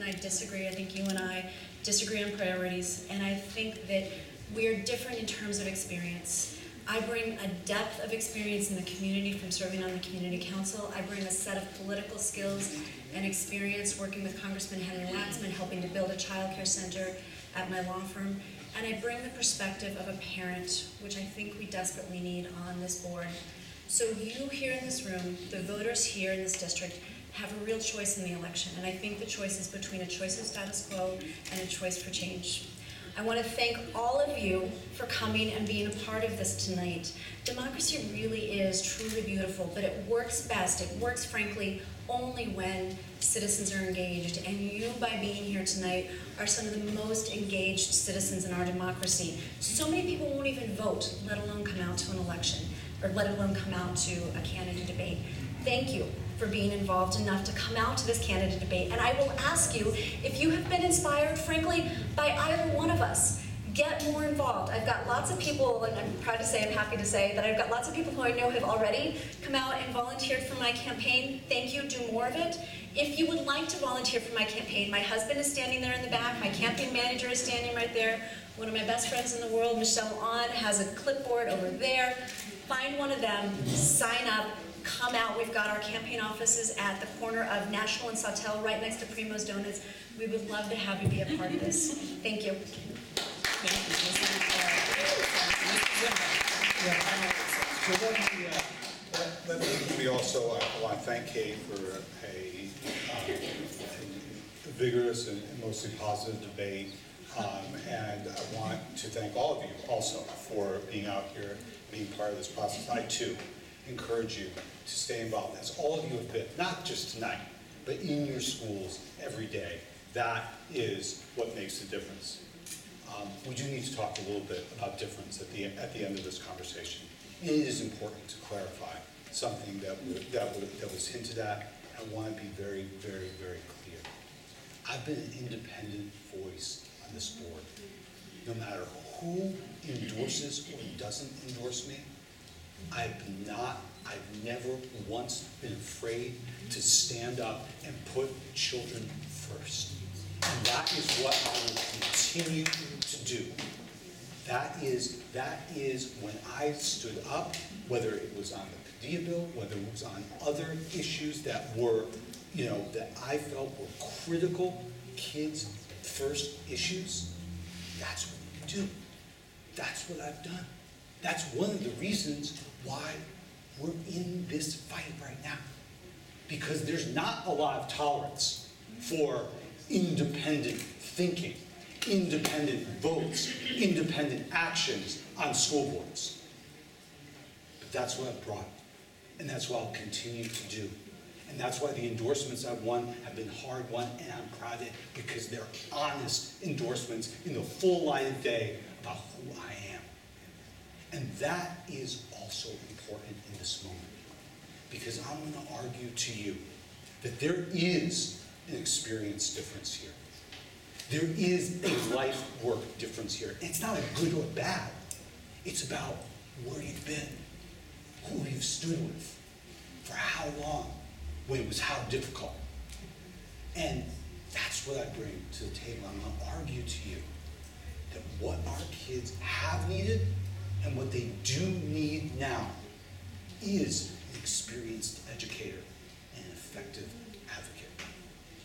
kind of disagree. I think you and I disagree on priorities, and I think that we're different in terms of experience. I bring a depth of experience in the community from serving on the community council. I bring a set of political skills and experience working with Congressman Henry Waxman, helping to build a child care center at my law firm. And I bring the perspective of a parent, which I think we desperately need on this board. So you here in this room, the voters here in this district, have a real choice in the election. And I think the choice is between a choice of status quo and a choice for change. I want to thank all of you for coming and being a part of this tonight. Democracy really is truly beautiful, but it works best, it works frankly only when citizens are engaged, and you, by being here tonight, are some of the most engaged citizens in our democracy. So many people won't even vote, let alone come out to an election, or let alone come out to a candidate debate. Thank you for being involved enough to come out to this candidate debate. And I will ask you, if you have been inspired, frankly, by either one of us, get more involved. I've got lots of people, and I'm proud to say, I'm happy to say, that I've got lots of people who I know have already come out and volunteered for my campaign. Thank you, do more of it. If you would like to volunteer for my campaign, my husband is standing there in the back, my campaign manager is standing right there, one of my best friends in the world, Michelle On, has a clipboard over there. Find one of them, sign up, come out. We've got our campaign offices at the corner of National and Sawtelle, right next to Primo's Donuts. We would love to have you be a part of this. Thank you. Let me also, I want to thank Kate for a vigorous and mostly positive debate. And I want to thank all of you also for being out here, being part of this process. I too encourage you to stay involved, as all of you have been, not just tonight, but in your schools every day. That is what makes the difference. We do need to talk a little bit about difference at the end of this conversation. It is important to clarify something that was hinted at. I want to be very, very, very clear. I've been an independent voice on this board. No matter who endorses or doesn't endorse me, I've never once been afraid to stand up and put children first. And that is what I will continue to do. That is when I stood up, whether it was on the Padilla bill, whether it was on other issues that were, that I felt were critical kids first issues. That's what we do. That's what I've done. That's one of the reasons why we're in this fight right now. Because there's not a lot of tolerance for independent thinking, independent votes, independent actions on school boards. But that's what I've brought, and that's what I'll continue to do. And that's why the endorsements I've won have been hard won, and I'm proud of it, because they're honest endorsements in the full light of day about who I am. And that is also important in this moment, because I'm going to argue to you that there is an experience difference here. There is a life work difference here. It's not a good or bad. It's about where you've been, who you've stood with, for how long, when it was how difficult. And that's what I bring to the table. I'm going to argue to you that what our kids have needed and what they do need now is an experienced educator and an effective advocate.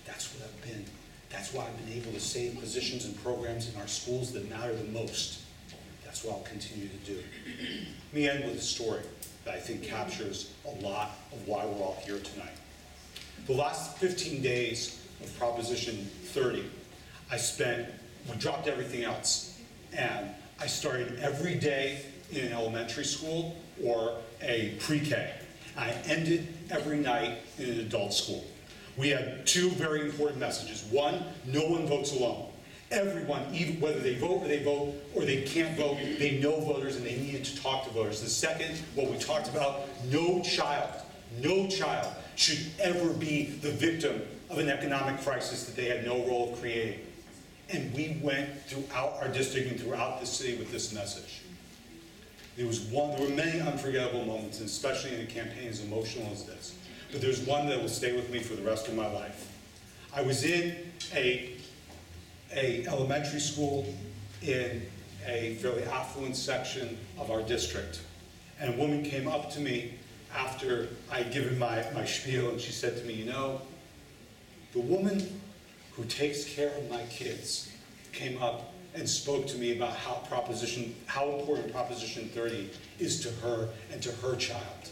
That's what I've been. That's why I've been able to save positions and programs in our schools that matter the most. That's what I'll continue to do. Let me end with a story that I think captures a lot of why we're all here tonight. The last 15 days of Proposition 30, we dropped everything else, and I started every day in an elementary school or a pre-K. I ended every night in an adult school. We had two very important messages. One, no one votes alone. Everyone, even whether they vote or they can't vote, they know voters and they needed to talk to voters. The second, what we talked about, no child should ever be the victim of an economic crisis that they had no role of creating. And we went throughout our district and throughout the city with this message. There were many unforgettable moments, and especially in a campaign as emotional as this. But there's one that will stay with me for the rest of my life. I was in a elementary school in a fairly affluent section of our district. And a woman came up to me after I'd given my spiel, and she said to me, you know, the woman who takes care of my kids came up and spoke to me about how important Proposition 30 is to her and to her child,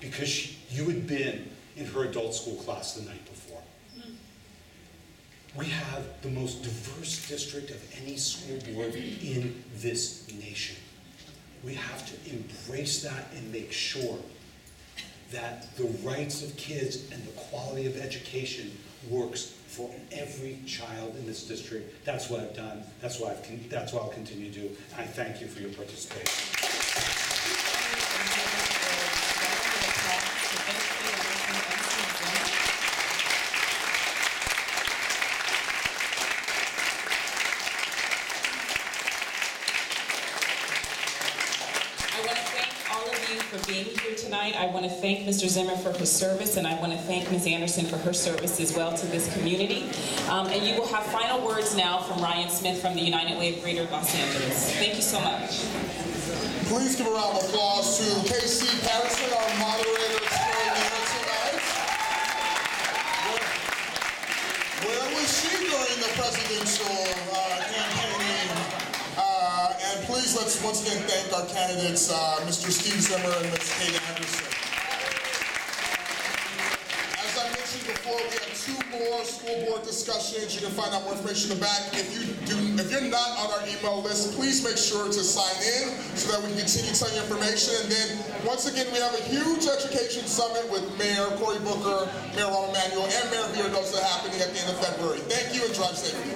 because you had been in her adult school class the night before. We have the most diverse district of any school board in this nation. We have to embrace that and make sure that the rights of kids and the quality of education works for every child in this district. That's what I've done. That's what I'll continue to do. And I thank you for your participation. For being here tonight. I want to thank Mr. Zimmer for his service, and I want to thank Ms. Anderson for her service as well to this community. And you will have final words now from Ryan Smith from the United Way of Greater Los Angeles. Thank you so much. Please give a round of applause to K.C. Patterson, our moderator extraordinaire tonight. Where was she during the presidential campaigning? And please let's once again thank our candidates, Mr. Steve Zimmer and Ms. Kate Anderson. As I mentioned before, we have 2 more school board discussions. You can find out more information in the back. If you're not on our email list, please make sure to sign in so that we can continue telling you information. And then once again, we have a huge education summit with Mayor Cory Booker, Mayor Rahm Emanuel, and Mayor Villaraigosa happening at the end of February. Thank you and drive safely.